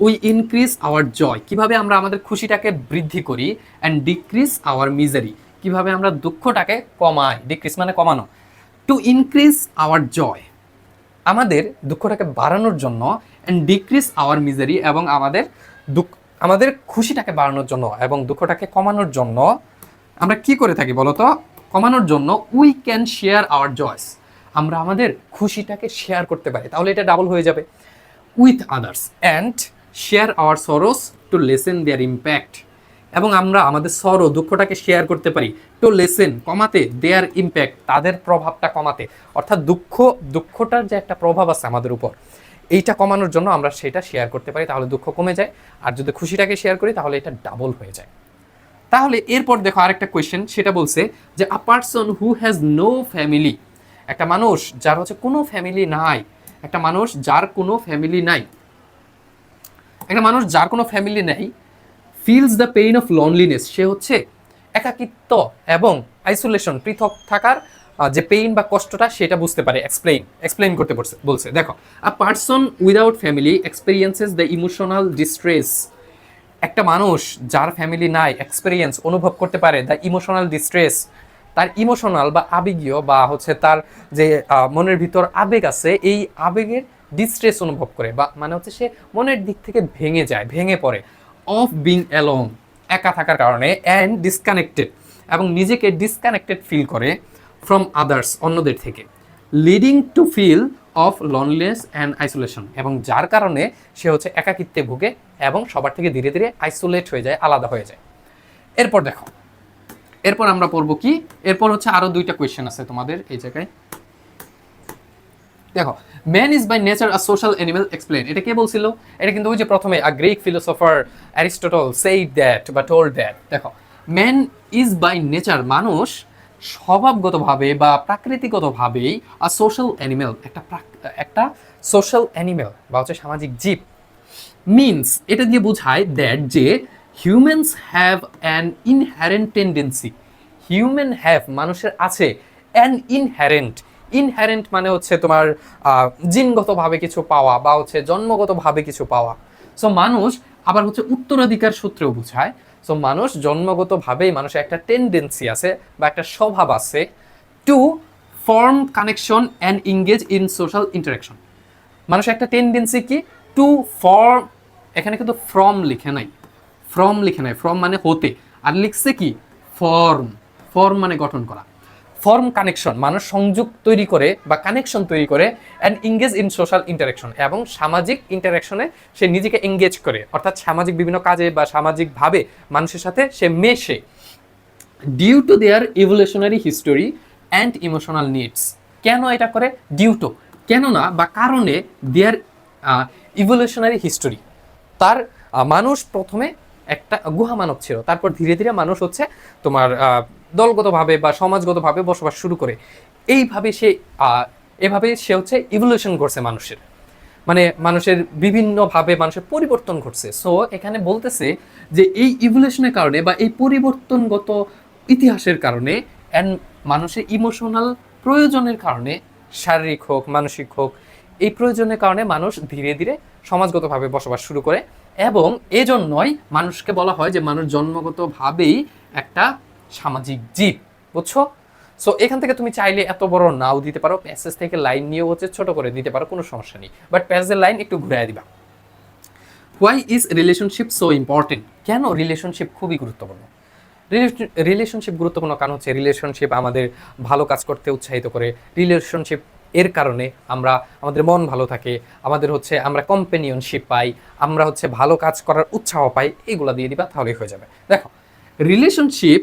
we increase our joy, কীভাবে আমরা আমাদের খুশিটাকে বৃদ্ধি করি, অ্যান্ড ডিক্রিজ আওয়ার মিজারি, কীভাবে আমরা দুঃখটাকে কমাই। ডিক্রিজ মানে কমানো। টু ইনক্রিজ আওয়ার জয়, আমাদের দুঃখটাকে বাড়ানোর জন্য, অ্যান্ড ডিক্রিজ আওয়ার মিজারি, এবং আমাদের খুশিটাকে বাড়ানোর জন্য এবং দুঃখটাকে কমানোর জন্য আমরা কি করে থাকি বলতো? কমানোর জন্য we can share our joys, আমরা আমাদের খুশিটাকে শেয়ার করতে পারি, তাহলে এটা ডাবল হয়ে যাবে। With others, and share our sorrows to lessen their impact, এবং আমরা আমাদের সরো দুঃখটাকে শেয়ার করতে পারি টু লেসেন কমাতে, দেয়ার ইম্প্যাক্ট তাদের প্রভাবটা কমাতে। অর্থাৎ দুঃখটার যে একটা প্রভাব আছে আমাদের উপর, এইটা কমানোর জন্য আমরা সেটা শেয়ার করতে পারি, তাহলে দুঃখ কমে যায়। আর যদি খুশিটাকে শেয়ার করি তাহলে এটা ডাবল হয়ে যায়। তাহলে এরপর দেখো আরেকটা কোয়েশ্চেন, সেটা বলছে যে a person who has no family, একটা মানুষ যার হচ্ছে কোনো ফ্যামিলি নাই, একটা মানুষ যার কোনো ফ্যামিলি নাই, একটা মানুষ যার কোনো ফ্যামিলি নেই, feels the pain of loneliness, সে হচ্ছে একাকিত্ব এবং আইসোলেশন, পৃথক থাকার যে পেইন বা কষ্টটা সেটা বুঝতে পারে, এক্সপ্লেইন করতে বলছে। দেখো, আ person without family experiences the emotional distress, একটা মানুষ যার ফ্যামিলি নাই অনুভব করতে পারে দ্য ইমোশনাল ডিস্ট্রেস, তার ইমোশনাল বা আবেগীয় বা হচ্ছে তার যে মনের ভিতর আবেগ আছে, এই আবেগের ডিস্ট্রেস অনুভব করে, বা মানে হচ্ছে সে মনের দিক থেকে ভেঙে পড়ে। অফ বিং অ্যালোন, একা থাকার কারণে, অ্যান্ড ডিসকানেক্টেড, এবং নিজেকে ডিসকানেক্টেড ফিল করে ফ্রম আদার্স, অন্যদের থেকে, leading to feel of loneliness and isolation, এবং যার কারণে সে হচ্ছে একাকিত্বে ভুগে এবং সবার থেকে ধীরে ধীরে আইসোলেট হয়ে যায়, আলাদা হয়ে যায়। এরপর দেখো, এরপর আমরা পড়বো কি, এরপর হচ্ছে আরো দুইটা কোয়েশ্চেন আছে তোমাদের এই জায়গায়। দেখো, man is by nature a social animal explain, এটা কে বলছিল? এটা কিন্তু ওই যে প্রথমে a Greek philosopher Aristotle said that বা টোল্ড দ্যাট। দেখো, ম্যান ইজ বাই নেচার, মানুষ স্বভাবগতভাবে বা প্রাকৃতিকগতভাবেই আ সোশ্যাল অ্যানিমেল, একটা সোশ্যাল অ্যানিমেল বা হচ্ছে সামাজিক জীব। মিনস এটা দিয়ে বোঝায় দ্যাট যে humans have an inherent tendency, human have মানুষের আছে অ্যান ইনহ্যারেন্ট, ইনহ্যারেন্ট মানে হচ্ছে তোমার জিনগতভাবে কিছু পাওয়া বা হচ্ছে জন্মগতভাবে কিছু পাওয়া। সো মানুষ আবার হচ্ছে উত্তরাধিকার সূত্রেও বোঝায়। সো মানুষ জন্মগতভাবেই মানুষের একটা টেন্ডেন্সি আছে বা একটা স্বভাব আছে to form connection and engage in social interaction. মানুষের একটা টেন্ডেন্সি কি টু ফর্ম, এখানে কিন্তু ফ্রম লিখে নাই, ফ্রম লিখে নাই, ফ্রম মানে হতে, আর লিখছে কি ফর্ম, ফর্ম মানে গঠন করা, ফর্ম কানেকশন, মানুষ সংযোগ তৈরি করে বা কানেকশন তৈরি করে, and engage in social interaction, এবং সামাজিক ইন্টারাকশনে সে নিজেকে এঙ্গেজ করে, অর্থাৎ সামাজিক বিভিন্ন কাজে বা সামাজিকভাবে মানুষের সাথে সে মেশে। Due to their evolutionary history and emotional needs, কেন এটা করে? ডিউ টু, কেননা বা কারণে, দেয়ার ইভলিউশনারি হিস্টোরি, তার মানুষ প্রথমে একটা গুহা মানব ছিল, তারপর ধীরে ধীরে মানুষ হচ্ছে তোমার দলগতভাবে বা সমাজগতভাবে বসবাস শুরু করে, এইভাবে সে এভাবে সে হচ্ছে ইভলিউশন করছে মানুষের, মানে মানুষের বিভিন্নভাবে মানুষের পরিবর্তন ঘটছে। সো এখানে বলতেছে যে এই ইভলিউশনের কারণে বা এই পরিবর্তনগত ইতিহাসের কারণে অ্যান্ড মানুষের ইমোশনাল প্রয়োজনের কারণে, শারীরিক হোক মানসিক হোক, এই প্রয়োজনের কারণে মানুষ ধীরে ধীরে সমাজগতভাবে বসবাস শুরু করে, এবং এজন্যই মানুষকে বলা হয় যে মানুষ জন্মগতভাবেই একটা সামাজিক জীব। বুঝছো? সো এখান থেকে তুমি চাইলে এত বড় নাও দিতে পারো, প্যাসেজ থেকে লাইন নিয়েও হচ্ছে ছোট করে দিতে পারো, কোনো সমস্যা নেই, বাট প্যাসেজের লাইন একটু ঘুরিয়ে দিবা। Why is relationship so important, কেন রিলেশনশিপ খুবই গুরুত্বপূর্ণ? রিলেশনশিপ গুরুত্বপূর্ণ কারণ হচ্ছে রিলেশনশিপ আমাদের ভালো কাজ করতে উৎসাহিত করে, রিলেশনশিপ এর কারণে আমরা আমাদের মন ভালো থাকে, আমাদের হচ্ছে আমরা কম্পেনিয়নশিপ পাই, আমরা হচ্ছে ভালো কাজ করার উৎসাহ পাই, এইগুলো দিয়ে দিবা তাহলেই হয়ে যাবে। দেখো, relationship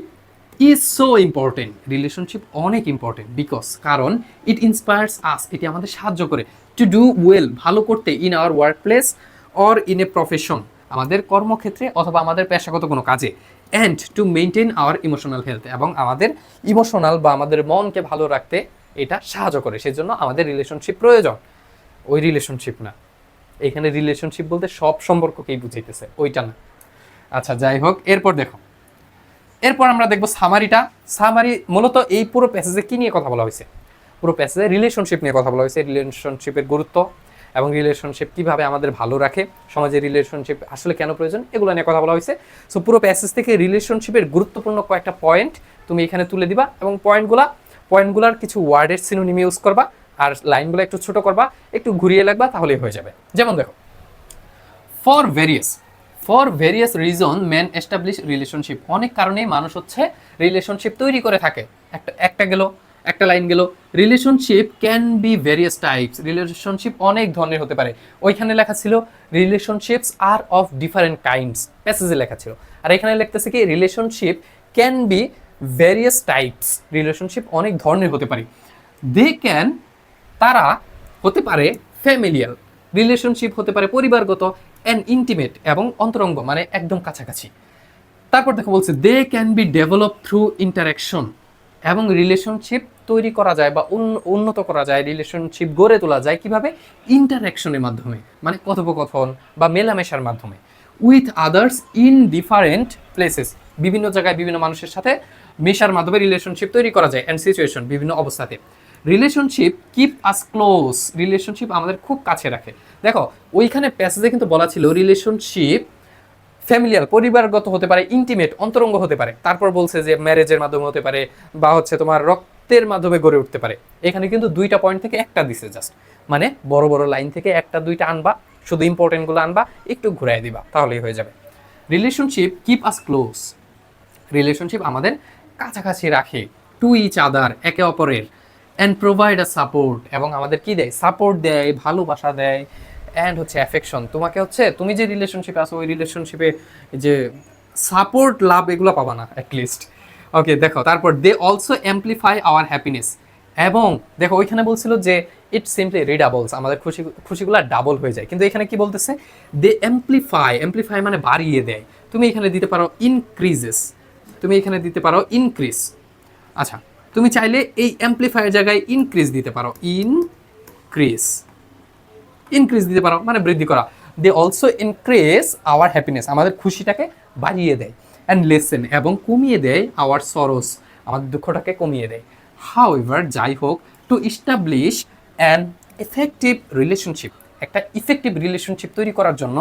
is so important, relationship অনেক ইম্পর্টেন্ট বিকজ, কারণ ইট ইন্সপায়ার্স আস, এটি আমাদের সাহায্য করে টু ডু ওয়েল, ভালো করতে, in our work place or in a profession, আমাদের কর্মক্ষেত্রে অথবা আমাদের পেশাগত কোনো কাজে, and to maintain our emotional health, এবং আমাদের ইমোশনাল বা আমাদের মনকে ভালো রাখতে এটা সাহায্য করে, সেজন্য আমাদের রিলেশনশিপ প্রয়োজন। ওই রিলেশনশিপ না, এখানে রিলেশনশিপ বলতে সব সম্পর্ককেই বুঝাইতেছে, ওইটা না। আচ্ছা যাই হোক, এরপর দেখো, এরপর আমরা দেখবো সামারিটা। সামারি মূলত এই পুরো প্যাসেজে কি নিয়ে কথা বলা হয়েছে? পুরো প্যাসেজে রিলেশনশিপ নিয়ে কথা বলা হয়েছে, রিলেশনশিপের গুরুত্ব এবং রিলেশনশিপ কিভাবে আমাদের ভালো রাখে, সমাজে রিলেশনশিপ আসলে কেন প্রয়োজন, এগুলো নিয়ে কথা বলা হয়েছে। সো পুরো প্যাসেজ থেকে রিলেশনশিপের গুরুত্বপূর্ণ কয়েকটা পয়েন্ট তুমি এখানে তুলে দিবা, এবং পয়েন্টগুলার কিছু ওয়ার্ডের সিনোনিম ইউজ করবা, আর লাইনগুলো একটু ছোট করবা, একটু ঘুরিয়ে লাগবা, তাহলেই হয়ে যাবে। যেমন দেখো, for various reason man establish relationship, অনেক কারণেই মানুষ হচ্ছে রিলেশনশিপ তৈরি করে থাকে। একটা লাইন গেল, relationship can be various types, relationship অনেক ধরনের হতে পারে। ওইখানে লেখা ছিল relationships are of different kinds, প্যাসেজে লেখা ছিল, আর এখানে লিখতেছে কি relationship can be various types, relationship অনেক ধরনের হতে পারে। দে ক্যান, তারা হতে পারে ফ্যামিলিয়াল, রিলেশনশিপ হতে পারে পরিবারগত, অ্যান্ড ইন্টিমেট এবং অন্তরঙ্গ মানে একদম কাছাকাছি। তারপর দেখো বলছে they can be develop through interaction, এবং রিলেশনশিপ তৈরি করা যায় বা উন্নত করা যায়, রিলেশনশিপ গড়ে তোলা যায় কিভাবে? ইন্টারাকশনের মাধ্যমে, মানে কথোপকথন বা মেলামেশার মাধ্যমে, with others in different places, বিভিন্ন জায়গায় বিভিন্ন মানুষের সাথে মেশার মাধ্যমে রিলেশনশিপ তৈরি করা যায়, অ্যান্ড সিচুয়েশন, বিভিন্ন অবস্থাতে। রিলেশনশিপ কিপ আস ক্লোজ, রিলেশনশিপ আমাদের খুব কাছে রাখে। দেখো ওইখানে প্যাসেজে কিন্তু বলা ছিল রিলেশনশিপ ফ্যামিলিয়াল পরিবারগত হতে পারে, ইন্টিমেট অন্তরঙ্গ হতে পারে, তারপর বলছে যে ম্যারেজের মাধ্যমে হতে পারে বা হচ্ছে তোমার রক্তের মাধ্যমে গড়ে উঠতে পারে। এখানে কিন্তু দুইটা পয়েন্ট থেকে একটা দিছে জাস্ট, মানে বড় বড় লাইন থেকে একটা দুইটা আনবা, শুধু ইম্পর্টেন্টগুলো আনবা, একটু ঘুরাই দিবা, তাহলেই হয়ে যাবে। রিলেশনশিপ কিপ আস ক্লোজ, রিলেশনশিপ আমাদের কাছাকাছি রাখে, টু ইচ আদার, একে অপরের, অ্যান্ড প্রোভাইড আ সাপোর্ট, এবং আমাদের কি দেয়? সাপোর্ট দেয়, ভালোবাসা দেয়, অ্যান্ড হচ্ছে অ্যাফেকশন, তোমাকে হচ্ছে তুমি যে রিলেশনশিপে আছো ওই রিলেশনশিপে যে সাপোর্ট, লাভ এগুলো পাবা না অ্যাটলিস্ট। ওকে, দেখো তারপর they also amplify our happiness, এবং দেখো ওইখানে বলছিল যে ইট সিম্পলি রিডাবলস, আমাদের খুশিগুলো ডাবল হয়ে যায়, কিন্তু এখানে কি বলতেছে দে অ্যাম্পলিফাই, অ্যাম্পলিফাই মানে বাড়িয়ে দেয়। তুমি এখানে দিতে পারো ইনক্রিজেস, তুমি এখানে দিতে পারো ইনক্রিজ। আচ্ছা, তুমি চাইলে এই অ্যাম্পলিফাইয়ের জায়গায় ইনক্রিজ দিতে পারো, ইনক্রিজ, ইনক্রিজ দিতে পারো মানে বৃদ্ধি করা। They also increase our happiness, আমাদের খুশিটাকে বাড়িয়ে দেয়। অ্যান্ড লেসেন, এবং কমিয়ে দেয় আওয়ার সরোস, আমাদের দুঃখটাকে কমিয়ে দেয়। হাউএভার, যাই হোক, two establish an effective relationship, একটা ইফেক্টিভ রিলেশনশিপ তৈরি করার জন্য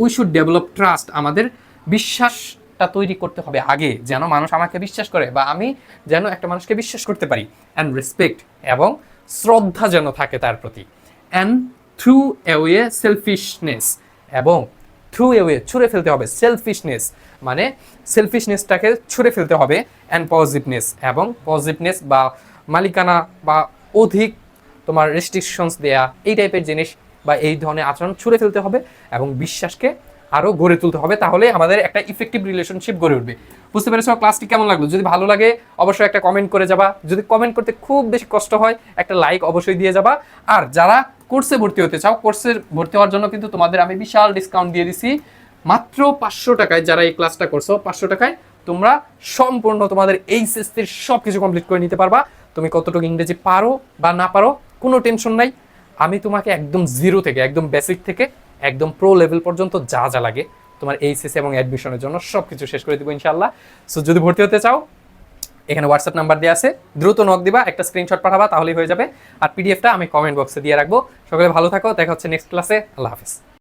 উই শুড ডেভেলপ ট্রাস্ট, আমাদের বিশ্বাসটা তৈরি করতে হবে আগে, যেন মানুষ আমাকে বিশ্বাস করে বা আমি যেন একটা মানুষকে বিশ্বাস করতে পারি। অ্যান্ড রেসপেক্ট, এবং শ্রদ্ধা যেন থাকে তার প্রতি। অ্যান্ড থ্রু অ্যাওয়ে সেলফিশনেস, এবং থ্রু অ্যাওয়ে ছুঁড়ে ফেলতে হবে সেলফিশনেস, মানে সেলফিশনেসটাকে ছুঁড়ে ফেলতে হবে। অ্যান্ড পজিটিভনেস, এবং পজিটিভনেস বা মালিকানা বা অধিক তোমার রেস্ট্রিকশনস দেয়া এই টাইপের জিনিস বা এই ধরনের আচরণ ছুঁড়ে ফেলতে হবে, এবং বিশ্বাসকে আরও গড়ে তুলতে হবে, তাহলে আমাদের একটা ইফেক্টিভ রিলেশনশিপ গড়ে উঠবে। বুঝতে পেরেছো? ক্লাসটি কেমন লাগলো? যদি ভালো লাগে অবশ্যই একটা কমেন্ট করে যাবা, যদি কমেন্ট করতে খুব বেশি কষ্ট হয় একটা লাইক অবশ্যই দিয়ে যাবা। আর যারা কোর্সে ভর্তি হতে চাও, কোর্সে ভর্তি হওয়ার জন্য কিন্তু তোমাদের আমি বিশাল ডিসকাউন্ট দিয়ে দিছি, মাত্র 500 টাকায়। যারা এই ক্লাসটা করছো 500 টাকায় তোমরা সম্পূর্ণ তোমাদের এইচএসসির সব কিছু কমপ্লিট করে নিতে পারবা। তুমি কতটুকু ইংরেজি পারো বা না পারো কোনো টেনশন নাই, আমি তোমাকে একদম জিরো থেকে, একদম বেসিক থেকে একদম প্রো লেভেল পর্যন্ত যা যা লাগে তোমার এইচএসসি এবং অ্যাডমিশনের জন্য সব কিছু শেষ করে দেবো ইনশাল্লাহ। সো যদি ভর্তি হতে চাও, এখানে হোয়াটসঅ্যাপ নাম্বার দেওয়া আছে, দ্রুত নক দিবা, একটা স্ক্রিনশট পাঠাবা, তাহলেই হয়ে যাবে। আর পিডিএফটা আমি কমেন্ট বক্সে দিয়ে রাখবো। সকলে ভালো থাকো, দেখা হচ্ছে নেক্সট ক্লাসে। আল্লাহ হাফিজ।